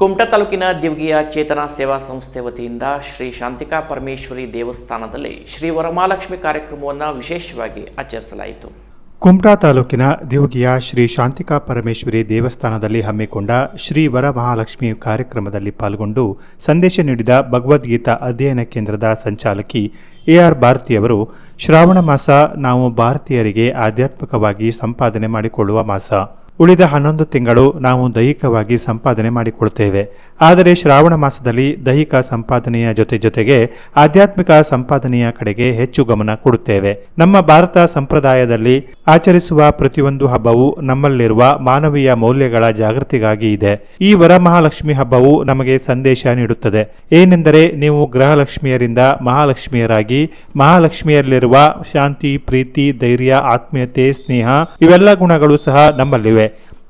ಕುಮಟಾ ತಾಲೂಕಿನ ದಿವಗಿಯ ಚೇತನ ಸೇವಾ ಸಂಸ್ಥೆ ವತಿಯಿಂದ ಶ್ರೀ ಶಾಂತಿಕಾ ಪರಮೇಶ್ವರಿ ದೇವಸ್ಥಾನದಲ್ಲಿ ಶ್ರೀ ವರಮಹಾಲಕ್ಷ್ಮಿ ಕಾರ್ಯಕ್ರಮವನ್ನು ವಿಶೇಷವಾಗಿ ಆಚರಿಸಲಾಯಿತು. ಕುಮಟಾ ತಾಲೂಕಿನ ದಿವಗಿಯ ಶ್ರೀ ಶಾಂತಿಕಾ ಪರಮೇಶ್ವರಿ ದೇವಸ್ಥಾನದಲ್ಲಿ ಹಮ್ಮಿಕೊಂಡ ಶ್ರೀ ವರಮಹಾಲಕ್ಷ್ಮಿ ಕಾರ್ಯಕ್ರಮದಲ್ಲಿ ಪಾಲ್ಗೊಂಡು ಸಂದೇಶ ನೀಡಿದ ಭಗವದ್ಗೀತಾ ಅಧ್ಯಯನ ಕೇಂದ್ರದ ಸಂಚಾಲಕಿ AR ಭಾರತಿಯವರು, ಶ್ರಾವಣ ಮಾಸ ನಾವು ಭಾರತೀಯರಿಗೆ ಆಧ್ಯಾತ್ಮಿಕವಾಗಿ ಸಂಪಾದನೆ ಮಾಡಿಕೊಳ್ಳುವ ಮಾಸ. ಉಳಿದ 11 ತಿಂಗಳು ನಾವು ದೈಹಿಕವಾಗಿ ಸಂಪಾದನೆ ಮಾಡಿಕೊಳ್ತೇವೆ. ಆದರೆ ಶ್ರಾವಣ ಮಾಸದಲ್ಲಿ ದೈಹಿಕ ಸಂಪಾದನೆಯ ಜೊತೆಗೆ ಆಧ್ಯಾತ್ಮಿಕ ಸಂಪಾದನೆಯ ಕಡೆಗೆ ಹೆಚ್ಚು ಗಮನ ಕೊಡುತ್ತೇವೆ. ನಮ್ಮ ಭಾರತ ಸಂಪ್ರದಾಯದಲ್ಲಿ ಆಚರಿಸುವ ಪ್ರತಿಯೊಂದು ಹಬ್ಬವು ನಮ್ಮಲ್ಲಿರುವ ಮಾನವೀಯ ಮೌಲ್ಯಗಳ ಜಾಗೃತಿಗಾಗಿ ಇದೆ. ಈ ವರಮಹಾಲಕ್ಷ್ಮಿ ಹಬ್ಬವು ನಮಗೆ ಸಂದೇಶ ನೀಡುತ್ತದೆ. ಏನೆಂದರೆ, ನೀವು ಗೃಹಲಕ್ಷ್ಮಿಯರಿಂದ ಮಹಾಲಕ್ಷ್ಮಿಯರಾಗಿ, ಮಹಾಲಕ್ಷ್ಮಿಯಲ್ಲಿರುವ ಶಾಂತಿ, ಪ್ರೀತಿ, ಧೈರ್ಯ, ಆತ್ಮೀಯತೆ, ಸ್ನೇಹ ಇವೆಲ್ಲ ಗುಣಗಳು ಸಹ ನಮ್ಮಲ್ಲಿವೆ.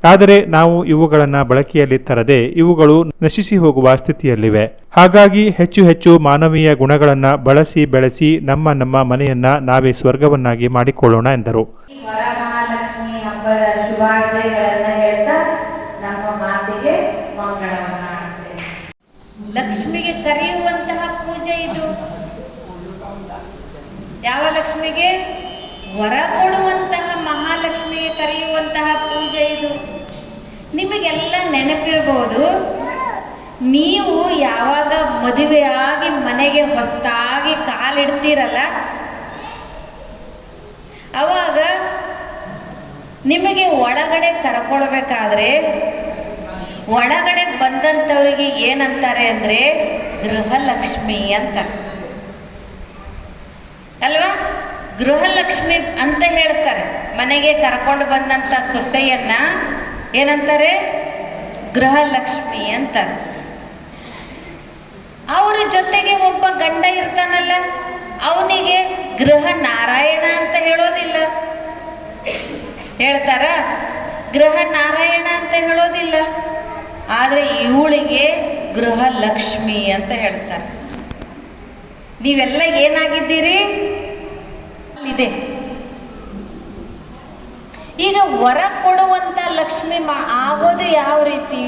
ಆದರೆ ನಾವು ಇವುಗಳನ್ನು ಬಳಕೆಯಲ್ಲಿ ತರದೆ ಇವುಗಳು ನಶಿಸಿ ಹೋಗುವ ಸ್ಥಿತಿಯಲ್ಲಿವೆ. ಹಾಗಾಗಿ ಹೆಚ್ಚು ಮಾನವೀಯ ಗುಣಗಳನ್ನು ಬಳಸಿ ಬೆಳೆಸಿ ನಮ್ಮ ಮನೆಯನ್ನ ನಾವೇ ಸ್ವರ್ಗವನ್ನಾಗಿ ಮಾಡಿಕೊಳ್ಳೋಣ ಎಂದರು. ವರಮಹಾಲಕ್ಷ್ಮಿ ಹಬ್ಬದ ಶುಭಾಶಯಗಳನ್ನು ಹೇಳ್ತಾ ನಮ್ಮ ಮಾತಿಗೆ ಮಂಗಳವನ್ನ ಹಾಡ್ತೇವೆ. ಲಕ್ಷ್ಮಿಗೆ ಕರೆಯುವಂತಹ ಪೂಜೆ ಇದು. ಯಾವ ಲಕ್ಷ್ಮಿಗೆ? ವರ ಕೊಡುವಂತಹ ಮಹಾಲಕ್ಷ್ಮಿಗೆ ಕರೆಯುವಂತಹ ಪೂಜೆ ಇದು. ನಿಮಗೆಲ್ಲ ನೆನಪಿರ್ಬೋದು, ನೀವು ಯಾವಾಗ ಮದುವೆಯಾಗಿ ಮನೆಗೆ ಹೊಸದಾಗಿ ಕಾಲಿಡ್ತೀರಲ್ಲ, ಅವಾಗ ನಿಮಗೆ ಒಳಗಡೆ ಕರ್ಕೊಳ್ಬೇಕಾದ್ರೆ ಒಳಗಡೆ ಬಂದಂಥವರಿಗೆ ಏನಂತಾರೆ ಅಂದರೆ ಗೃಹಲಕ್ಷ್ಮಿ ಅಂತ ಅಲ್ವಾ? ಗೃಹಲಕ್ಷ್ಮಿ ಅಂತ ಹೇಳ್ತಾರೆ. ಮನೆಗೆ ಕರ್ಕೊಂಡು ಬಂದಂಥ ಸೊಸೆಯನ್ನ ಏನಂತಾರೆ? ಗೃಹಲಕ್ಷ್ಮಿ ಅಂತಾರೆ. ಅವರ ಜೊತೆಗೆ ಒಬ್ಬ ಗಂಡ ಇರ್ತಾನಲ್ಲ, ಅವನಿಗೆ ಗೃಹ ನಾರಾಯಣ ಅಂತ ಹೇಳೋದಿಲ್ಲ. ಹೇಳ್ತಾರ? ಗೃಹ ನಾರಾಯಣ ಅಂತ ಹೇಳೋದಿಲ್ಲ. ಆದರೆ ಇವಳಿಗೆ ಗೃಹಲಕ್ಷ್ಮಿ ಅಂತ ಹೇಳ್ತಾರೆ. ನೀವೆಲ್ಲ ಏನಾಗಿದ್ದೀರಿ? ಇದೆ. ಈಗ ವರ ಕೊಡುವಂತ ಲಕ್ಷ್ಮಿ ಆಗೋದು ಯಾವ ರೀತಿ?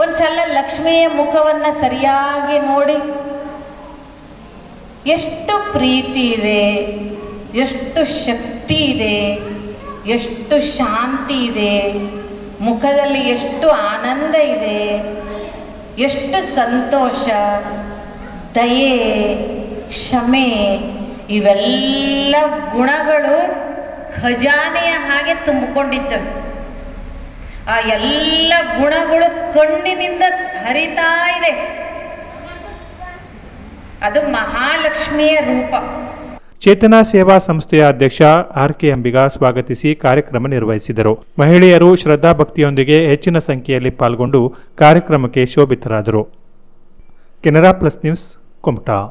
ಒಂದ್ಸಲ ಲಕ್ಷ್ಮಿಯ ಮುಖವನ್ನ ಸರಿಯಾಗಿ ನೋಡಿ, ಎಷ್ಟು ಪ್ರೀತಿ ಇದೆ, ಎಷ್ಟು ಶಕ್ತಿ ಇದೆ, ಎಷ್ಟು ಶಾಂತಿ ಇದೆ, ಮುಖದಲ್ಲಿ ಎಷ್ಟು ಆನಂದ ಇದೆ, ಎಷ್ಟು ಸಂತೋಷ, ದಯೆ, ಕ್ಷಮೆ, ಇವೆಲ್ಲ ಗುಣಗಳು ಖಜಾನೆಯ ಹಾಗೆ ತುಂಬಿಕೊಂಡಿದ್ದವೆ. ಆ ಎಲ್ಲ ಗುಣಗಳು ಕಣ್ಣಿನಿಂದ ಹರಿತಾ ಇದೆ. ಅದು ಮಹಾಲಕ್ಷ್ಮಿಯ ರೂಪ. ಚೇತನ ಸೇವಾ ಸಂಸ್ಥೆಯ ಅಧ್ಯಕ್ಷ RK ಅಂಬಿಗ ಸ್ವಾಗತಿಸಿ ಕಾರ್ಯಕ್ರಮ ನಿರ್ವಹಿಸಿದರು. ಮಹಿಳೆಯರು ಶ್ರದ್ಧಾ ಭಕ್ತಿಯೊಂದಿಗೆ ಹೆಚ್ಚಿನ ಸಂಖ್ಯೆಯಲ್ಲಿ ಪಾಲ್ಗೊಂಡು ಕಾರ್ಯಕ್ರಮಕ್ಕೆ ಶೋಭಿತರಾದರು. Canara plus news, Kumta.